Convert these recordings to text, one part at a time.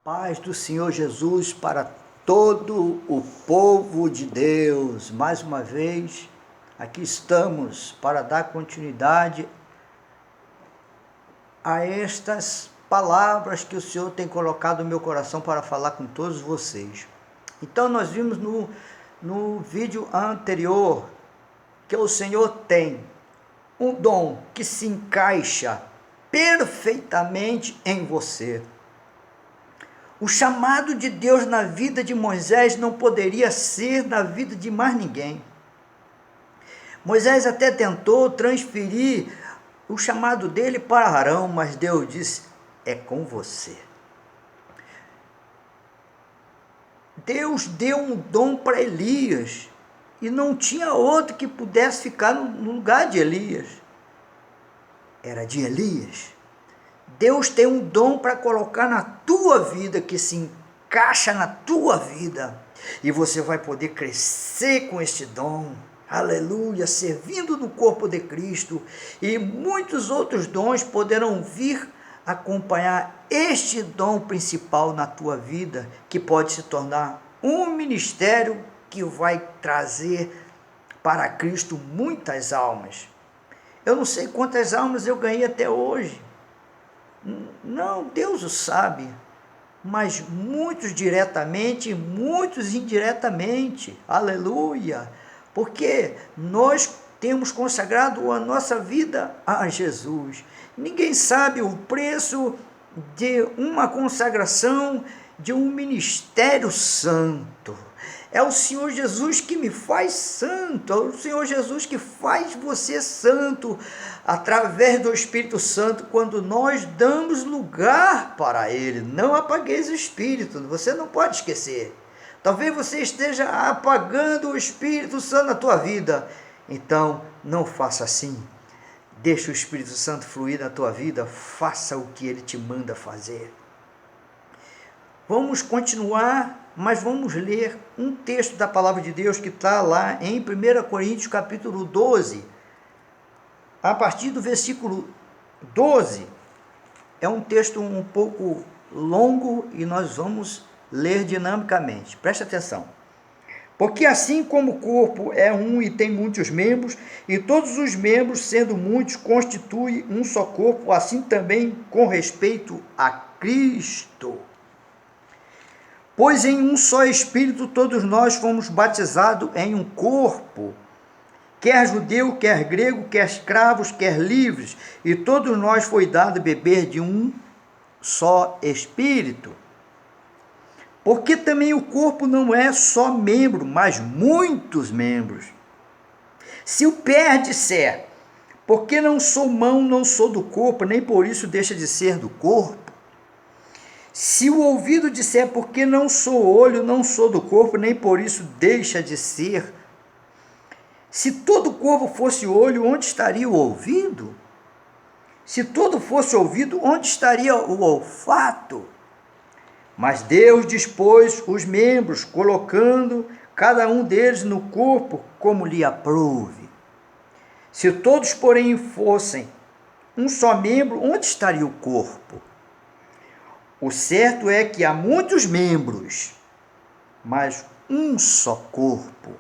Paz do Senhor Jesus para todo o povo de Deus. Mais uma vez, aqui estamos para dar continuidade a estas palavras que o Senhor tem colocado no meu coração para falar com todos vocês. Então, nós vimos no vídeo anterior que o Senhor tem um dom que se encaixa perfeitamente em você. O chamado de Deus na vida de Moisés não poderia ser na vida de mais ninguém. Moisés até tentou transferir o chamado dele para Arão, mas Deus disse: é com você. Deus deu um dom para Elias e não tinha outro que pudesse ficar no lugar de Elias. Era de Elias. Deus tem um dom para colocar na tua vida, que se encaixa na tua vida, e você vai poder crescer com este dom, aleluia, servindo no corpo de Cristo, e muitos outros dons poderão vir acompanhar este dom principal na tua vida, que pode se tornar um ministério que vai trazer para Cristo muitas almas. Eu não sei quantas almas eu ganhei até hoje. Não, Deus o sabe, mas muitos diretamente, muitos indiretamente, aleluia, porque nós temos consagrado a nossa vida a Jesus. Ninguém sabe o preço de uma consagração, de um ministério santo. É o Senhor Jesus que me faz santo, é o Senhor Jesus que faz você santo, através do Espírito Santo, quando nós damos lugar para Ele. Não apagueis o Espírito, você não pode esquecer. Talvez você esteja apagando o Espírito Santo na tua vida, então não faça assim. Deixa o Espírito Santo fluir na tua vida, faça o que Ele te manda fazer. Vamos continuar, mas vamos ler um texto da palavra de Deus que está lá em 1 Coríntios capítulo 12, a partir do versículo 12. É um texto um pouco longo e nós vamos ler dinamicamente. Preste atenção. Porque assim como o corpo é um e tem muitos membros, e todos os membros, sendo muitos, constituem um só corpo, assim também com respeito a Cristo. Pois em um só Espírito todos nós fomos batizados em um corpo, quer judeu, quer grego, quer escravos, quer livres, e todos nós foi dado beber de um só Espírito. Porque também o corpo não é só membro, mas muitos membros. Se o pé disser, porque não sou mão, não sou do corpo, nem por isso deixa de ser do corpo. Se o ouvido disser, porque não sou olho, não sou do corpo, nem por isso deixa de ser. Se todo o corpo fosse olho, onde estaria o ouvido? Se todo fosse ouvido, onde estaria o olfato? Mas Deus dispôs os membros, colocando cada um deles no corpo como lhe aprouve. Se todos, porém, fossem um só membro, onde estaria o corpo? O certo é que há muitos membros, mas um só corpo.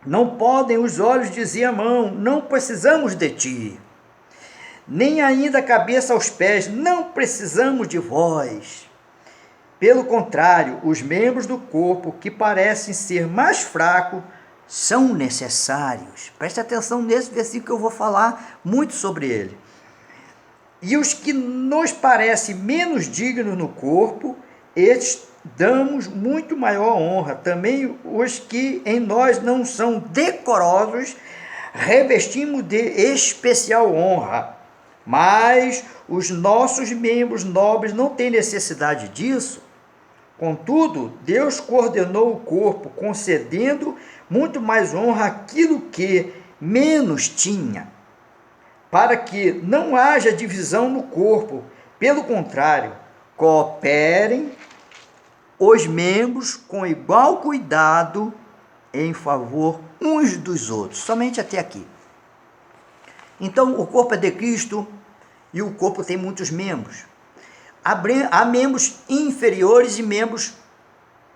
Não podem os olhos dizer à mão, não precisamos de ti. Nem ainda a cabeça aos pés, não precisamos de vós. Pelo contrário, os membros do corpo que parecem ser mais fracos são necessários. Preste atenção nesse versículo que eu vou falar muito sobre ele. E os que nos parecem menos dignos no corpo, estes damos muito maior honra. Também os que em nós não são decorosos, revestimos de especial honra. Mas os nossos membros nobres não têm necessidade disso. Contudo, Deus coordenou o corpo, concedendo muito mais honra àquilo que menos tinha, para que não haja divisão no corpo. Pelo contrário, cooperem os membros com igual cuidado em favor uns dos outros. Somente até aqui. Então, o corpo é de Cristo e o corpo tem muitos membros. Há membros inferiores e membros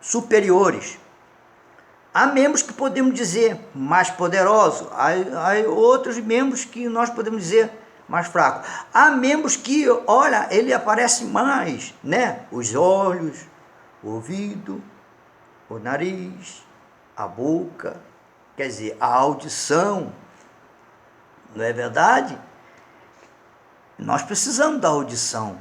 superiores. Há membros que podemos dizer mais poderosos, há outros membros que nós podemos dizer mais fracos. Há membros que, olha, ele aparece mais, né? Os olhos, o ouvido, o nariz, a boca, quer dizer, a audição. Não é verdade? Nós precisamos da audição.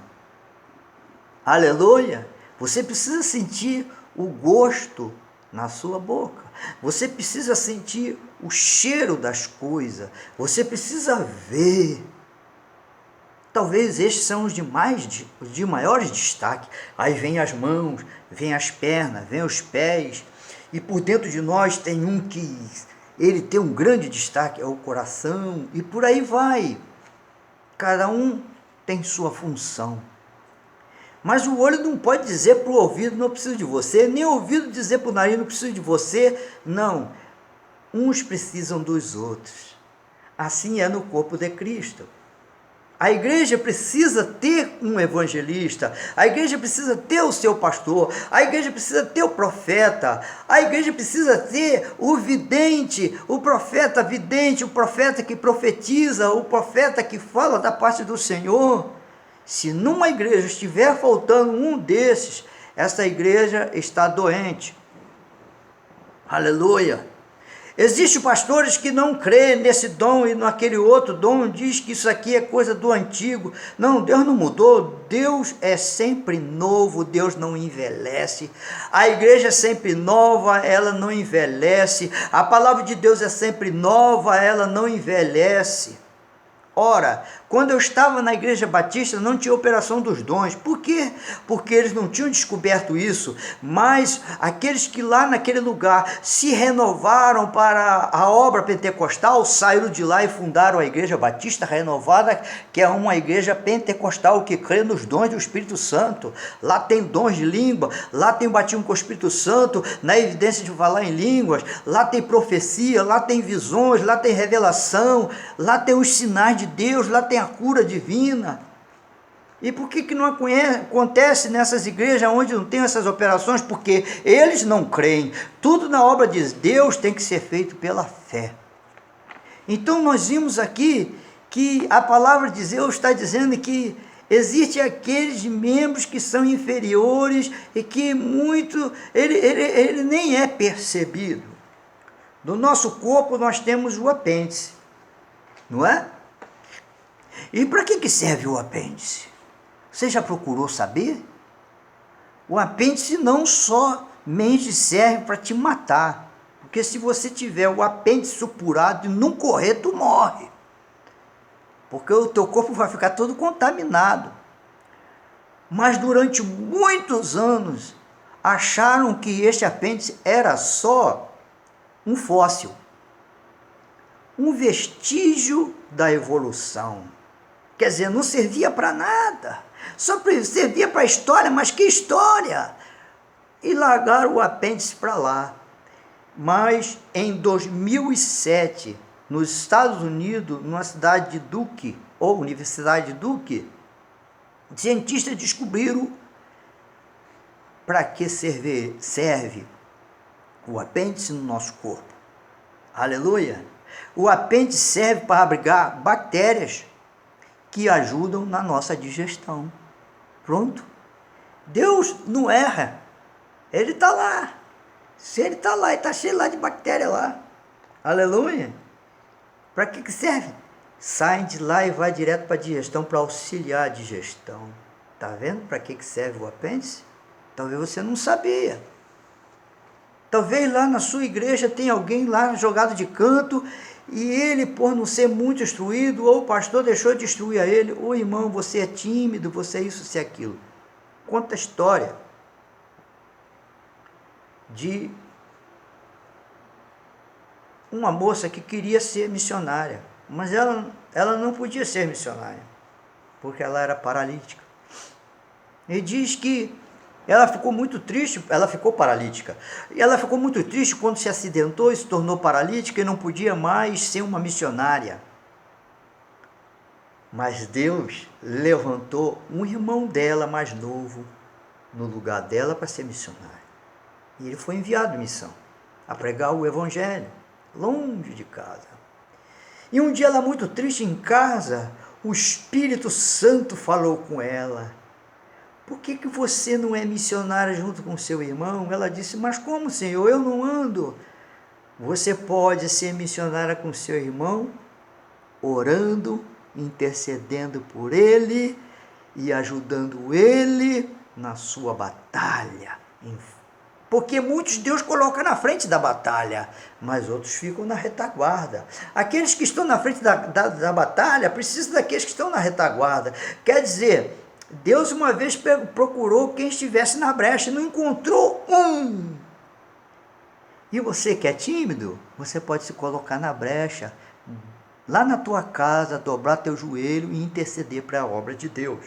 Aleluia! Você precisa sentir o gosto na sua boca. Você precisa sentir o cheiro das coisas. Você precisa ver. Talvez estes são os de maiores destaque. Aí vem as mãos, vem as pernas, vem os pés. E por dentro de nós tem um que ele tem um grande destaque, é o coração. E por aí vai. Cada um tem sua função. Mas o olho não pode dizer para o ouvido, não preciso de você, nem o ouvido dizer para o nariz, não preciso de você. Não, uns precisam dos outros. Assim é no corpo de Cristo. A igreja precisa ter um evangelista, a igreja precisa ter o seu pastor, a igreja precisa ter o profeta, a igreja precisa ter o vidente, o profeta vidente, o profeta que profetiza, o profeta que fala da parte do Senhor. Se numa igreja estiver faltando um desses, essa igreja está doente. Aleluia! Existem pastores que não creem nesse dom e naquele outro dom, diz que isso aqui é coisa do antigo. Não, Deus não mudou, Deus é sempre novo, Deus não envelhece. A igreja é sempre nova, ela não envelhece. A palavra de Deus é sempre nova, ela não envelhece. Ora, quando eu estava na igreja batista, não tinha operação dos dons. Por quê? Porque eles não tinham descoberto isso. Mas aqueles que lá naquele lugar se renovaram para a obra pentecostal, saíram de lá e fundaram a igreja batista renovada, que é uma igreja pentecostal que crê nos dons do Espírito Santo. Lá tem dons de língua, lá tem batismo com o Espírito Santo, na evidência de falar em línguas, lá tem profecia, lá tem visões, lá tem revelação, lá tem os sinais de Deus, lá tem a cura divina. E por que não acontece nessas igrejas onde não tem essas operações? Porque eles não creem. Tudo na obra de Deus tem que ser feito pela fé. Então nós vimos aqui que a palavra de Deus está dizendo que existem aqueles membros que são inferiores e que ele nem é percebido. No nosso corpo nós temos o apêndice, não é? E para que serve o apêndice? Você já procurou saber? O apêndice não somente serve para te matar, porque se você tiver o apêndice supurado e não correr, tu morre, porque o teu corpo vai ficar todo contaminado. Mas durante muitos anos acharam que este apêndice era só um fóssil, um vestígio da evolução. Quer dizer, não servia para nada, só servia para a história, mas que história! E largaram o apêndice para lá. Mas em 2007, nos Estados Unidos, numa cidade de Duke, ou Universidade de Duke, cientistas descobriram para que serve o apêndice no nosso corpo. Aleluia! O apêndice serve para abrigar bactérias que ajudam na nossa digestão. Pronto. Deus não erra. Ele está lá. Se ele está lá, ele está cheio lá de bactéria lá. Aleluia. Para que serve? Sai de lá e vai direto para a digestão, para auxiliar a digestão. Está vendo para que serve o apêndice? Talvez você não sabia. Talvez lá na sua igreja tenha alguém lá jogado de canto e ele, por não ser muito instruído, ou o pastor deixou de instruir a ele, ou irmão, você é tímido, você é isso, você é aquilo. Conta a história de uma moça que queria ser missionária, mas ela não podia ser missionária, porque ela era paralítica. E diz que ela ficou muito triste, ela ficou paralítica. E ela ficou muito triste quando se acidentou e se tornou paralítica e não podia mais ser uma missionária. Mas Deus levantou um irmão dela mais novo no lugar dela para ser missionário. E ele foi enviado em missão a pregar o evangelho longe de casa. E um dia ela muito triste em casa, o Espírito Santo falou com ela: por que você não é missionária junto com seu irmão? Ela disse: mas como, Senhor? Eu não ando. Você pode ser missionária com seu irmão, orando, intercedendo por ele e ajudando ele na sua batalha. Porque muitos Deus coloca na frente da batalha, mas outros ficam na retaguarda. Aqueles que estão na frente da batalha precisam daqueles que estão na retaguarda. Quer dizer, Deus uma vez procurou quem estivesse na brecha e não encontrou um. E você que é tímido, você pode se colocar na brecha, lá na tua casa, dobrar teu joelho e interceder para a obra de Deus.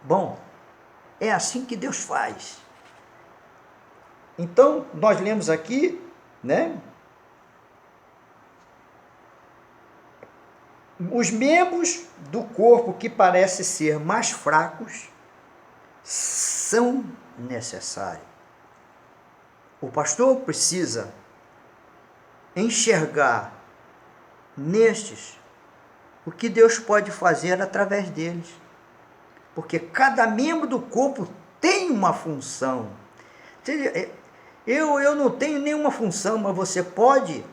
Bom, é assim que Deus faz. Então, nós lemos aqui, né? Os membros do corpo que parecem ser mais fracos são necessários. O pastor precisa enxergar nestes o que Deus pode fazer através deles. Porque cada membro do corpo tem uma função. Eu não tenho nenhuma função, mas você pode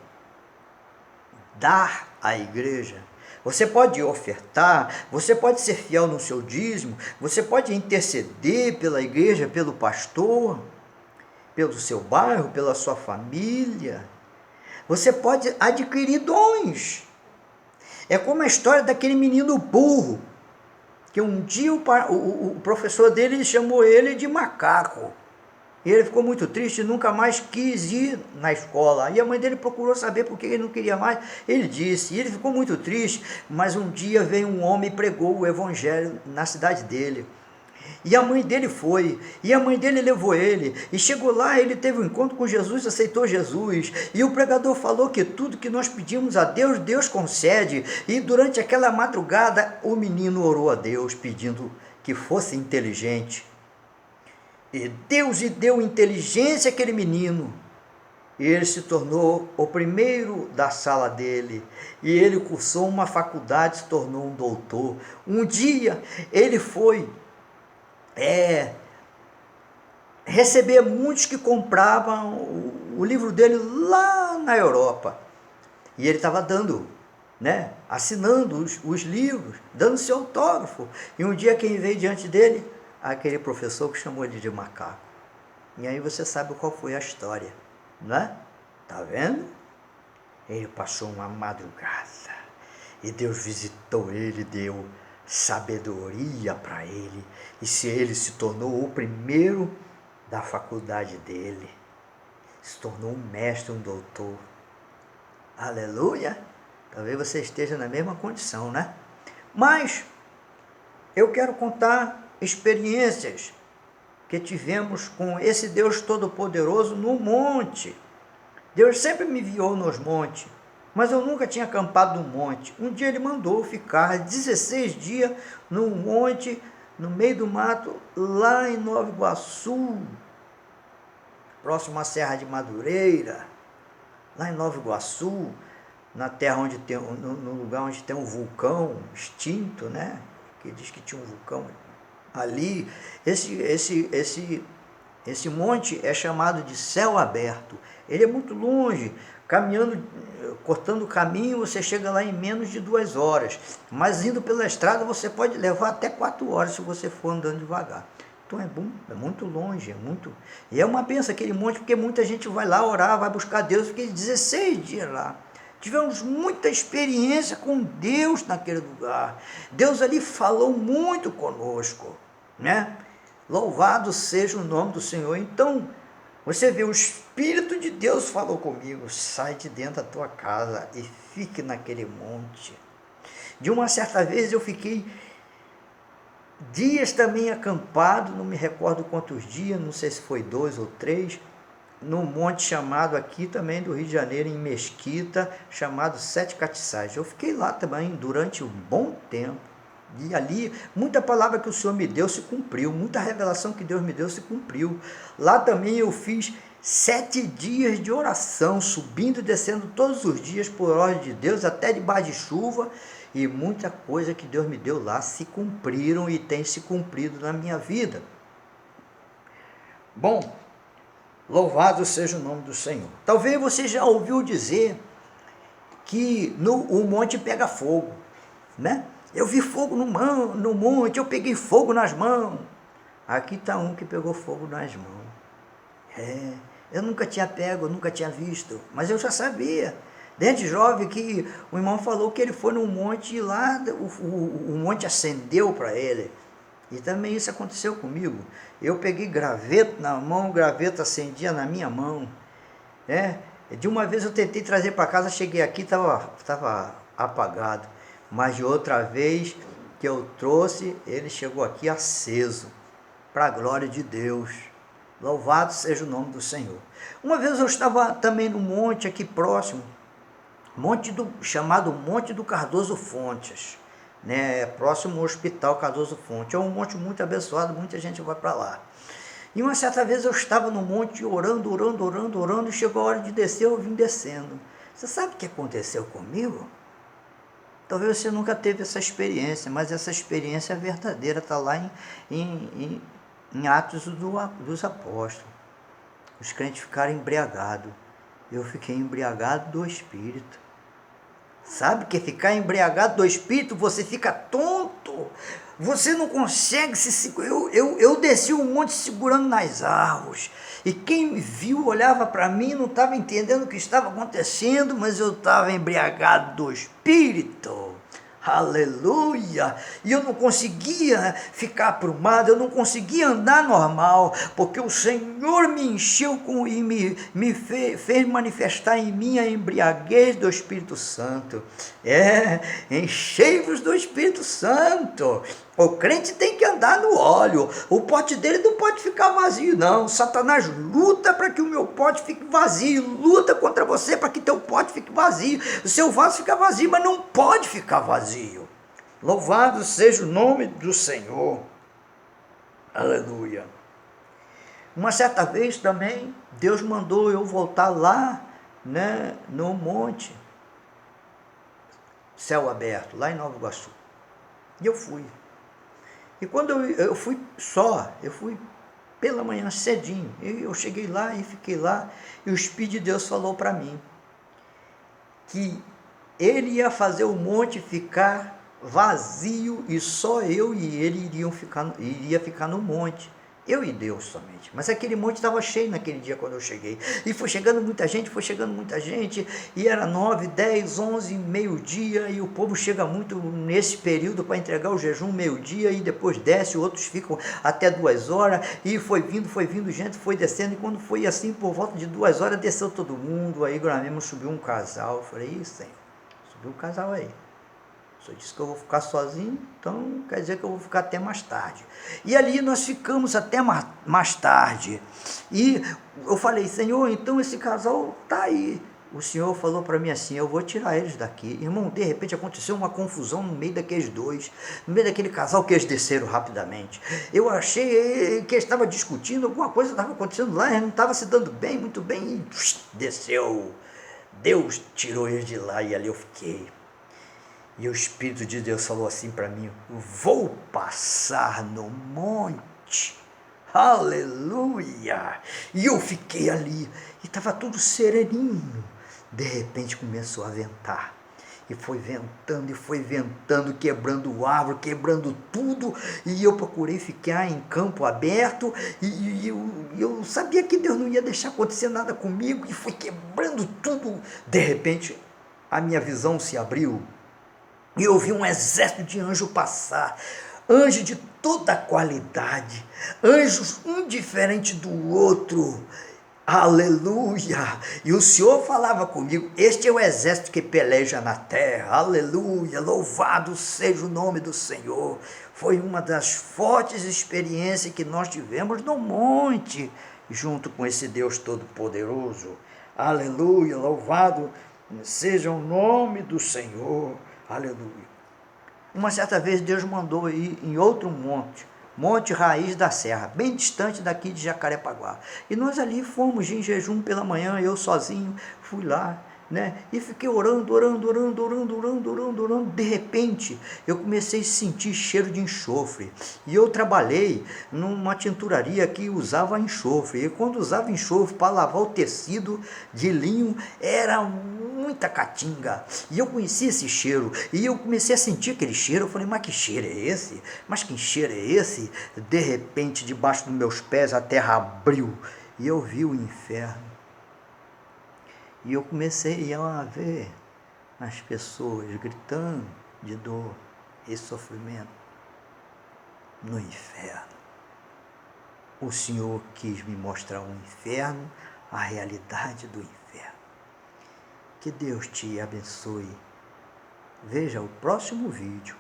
dar à igreja. Você pode ofertar, você pode ser fiel no seu dízimo, você pode interceder pela igreja, pelo pastor, pelo seu bairro, pela sua família. Você pode adquirir dons. É como a história daquele menino burro, que um dia o professor dele chamou ele de macaco. E ele ficou muito triste e nunca mais quis ir na escola. E a mãe dele procurou saber por que ele não queria mais. Ele disse, e ele ficou muito triste, mas um dia veio um homem e pregou o evangelho na cidade dele. E a mãe dele foi, e a mãe dele levou ele, e chegou lá, ele teve um encontro com Jesus, aceitou Jesus, e o pregador falou que tudo que nós pedimos a Deus, Deus concede, e durante aquela madrugada, o menino orou a Deus, pedindo que fosse inteligente, e Deus lhe deu inteligência àquele menino, e ele se tornou o primeiro da sala dele, e ele cursou uma faculdade, se tornou um doutor. Um dia, ele foi receber muitos que compravam o livro dele lá na Europa. E ele estava dando, né, assinando os livros, dando seu autógrafo. E um dia quem veio diante dele? Aquele professor que chamou ele de macaco. E aí você sabe qual foi a história, né? Tá vendo? Ele passou uma madrugada e Deus visitou ele, deu sabedoria para ele, e se ele se tornou o primeiro da faculdade dele, se tornou um mestre, um doutor. Aleluia! Talvez você esteja na mesma condição, né? Mas eu quero contar experiências que tivemos com esse Deus Todo-Poderoso no monte. Deus sempre me enviou nos montes, mas eu nunca tinha acampado num monte. Um dia ele mandou ficar 16 dias num monte, no meio do mato, lá em Nova Iguaçu, próximo à Serra de Madureira, lá em Nova Iguaçu, na terra onde tem, no lugar onde tem um vulcão extinto, né? Que diz que tinha um vulcão ali. Esse monte é chamado de céu aberto. Ele é muito longe. Caminhando, cortando o caminho, você chega lá em menos de 2 horas. Mas indo pela estrada, você pode levar até 4 horas se você for andando devagar. Então é bom, é muito longe, é muito... E é uma benção aquele monte, porque muita gente vai lá orar, vai buscar Deus. Fiquei 16 dias lá. Tivemos muita experiência com Deus naquele lugar. Deus ali falou muito conosco, né? Louvado seja o nome do Senhor. Então, você vê, o Espírito de Deus falou comigo: sai de dentro da tua casa e fique naquele monte. De uma certa vez eu fiquei dias também acampado, não me recordo quantos dias, não sei se foi 2 ou 3, num monte chamado aqui também do Rio de Janeiro, em Mesquita, chamado Sete Catiçais. Eu fiquei lá também durante um bom tempo. E ali, muita palavra que o Senhor me deu se cumpriu, muita revelação que Deus me deu se cumpriu. Lá também eu fiz 7 dias de oração, subindo e descendo todos os dias por ordem de Deus, até debaixo de chuva, e muita coisa que Deus me deu lá se cumpriram e tem se cumprido na minha vida. Bom, louvado seja o nome do Senhor. Talvez você já ouviu dizer que o monte pega fogo, né? Eu vi fogo no monte, eu peguei fogo nas mãos. Aqui está um que pegou fogo nas mãos. Eu nunca tinha pego, eu nunca tinha visto, mas eu já sabia. Desde jovem que o irmão falou que ele foi num monte e lá o monte acendeu para ele. E também isso aconteceu comigo. Eu peguei graveto na mão, o graveto acendia na minha mão. De uma vez eu tentei trazer para casa, cheguei aqui, estava apagado. Mas de outra vez que eu trouxe, ele chegou aqui aceso, para a glória de Deus. Louvado seja o nome do Senhor. Uma vez eu estava também no monte aqui próximo, chamado Monte do Cardoso Fontes, né? Próximo ao Hospital Cardoso Fontes. É um monte muito abençoado, muita gente vai para lá. E uma certa vez eu estava no monte orando, e chegou a hora de descer, eu vim descendo. Você sabe o que aconteceu comigo? Talvez você nunca teve essa experiência, mas essa experiência é verdadeira, está lá em Atos dos Apóstolos. Os crentes ficaram embriagados. Eu fiquei embriagado do Espírito. Sabe que ficar embriagado do Espírito, você fica tonto. Você não consegue se segurar. Eu desci um monte segurando nas árvores. E quem me viu olhava para mim, não estava entendendo o que estava acontecendo, mas eu estava embriagado do Espírito. Aleluia! E eu não conseguia ficar aprumado, eu não conseguia andar normal, porque o Senhor me encheu e me fez manifestar em mim a embriaguez do Espírito Santo. Enchei-vos do Espírito Santo. O crente tem que andar no óleo. O pote dele não pode ficar vazio, não. Satanás luta para que o meu pote fique vazio. Luta contra você para que teu pote fique vazio. O seu vaso fica vazio, mas não pode ficar vazio. Louvado seja o nome do Senhor. Aleluia. Uma certa vez também, Deus mandou eu voltar lá, né, no monte, céu aberto, lá em Nova Iguaçu. E eu fui. E quando eu fui pela manhã cedinho, eu cheguei lá e fiquei lá, e o Espírito de Deus falou para mim que ele ia fazer o monte ficar vazio e só eu e ele iria ficar no monte. Eu e Deus somente. Mas aquele monte estava cheio naquele dia quando eu cheguei. E foi chegando muita gente, e era 9, 10, 11, meio-dia, e o povo chega muito nesse período para entregar o jejum meio-dia, e depois desce, outros ficam até 2 horas, e foi vindo, gente foi descendo, e quando foi assim, por volta de 2 horas, desceu todo mundo, aí agora mesmo subiu um casal, eu falei, isso, Senhor, subiu um casal aí. O senhor disse que eu vou ficar sozinho, então quer dizer que eu vou ficar até mais tarde. E ali nós ficamos até mais tarde. E eu falei, Senhor, então esse casal está aí. O Senhor falou para mim assim, eu vou tirar eles daqui. Irmão, de repente aconteceu uma confusão no meio daqueles dois, no meio daquele casal que eles desceram rapidamente. Eu achei que eles estavam discutindo, alguma coisa estava acontecendo lá, eles não estavam se dando bem, muito bem, e desceu. Deus tirou eles de lá e ali eu fiquei. E o Espírito de Deus falou assim para mim, vou passar no monte, aleluia, e eu fiquei ali, e estava tudo sereninho, de repente começou a ventar, e foi ventando, quebrando árvore, quebrando tudo, e eu procurei ficar em campo aberto, e eu sabia que Deus não ia deixar acontecer nada comigo, e foi quebrando tudo, de repente a minha visão se abriu, e eu vi um exército de anjos passar, anjos de toda qualidade, anjos um diferente do outro, aleluia, e o Senhor falava comigo, este é o exército que peleja na terra, aleluia, louvado seja o nome do Senhor. Foi uma das fortes experiências que nós tivemos no monte, junto com esse Deus Todo-Poderoso. Aleluia, louvado seja o nome do Senhor. Aleluia. Uma certa vez Deus mandou ir em outro monte, Monte Raiz da Serra, bem distante daqui de Jacarepaguá. E nós ali fomos em jejum pela manhã, eu sozinho fui lá, né? E fiquei orando. De repente, eu comecei a sentir cheiro de enxofre. E eu trabalhei numa tinturaria que usava enxofre. E quando usava enxofre para lavar o tecido de linho, era muita caatinga. E eu conheci esse cheiro. E eu comecei a sentir aquele cheiro. Eu falei, mas que cheiro é esse? Mas que cheiro é esse? De repente, debaixo dos meus pés, a terra abriu. E eu vi o inferno. E eu comecei a ver as pessoas gritando de dor e sofrimento no inferno. O Senhor quis me mostrar o inferno, a realidade do inferno. Que Deus te abençoe. Veja o próximo vídeo.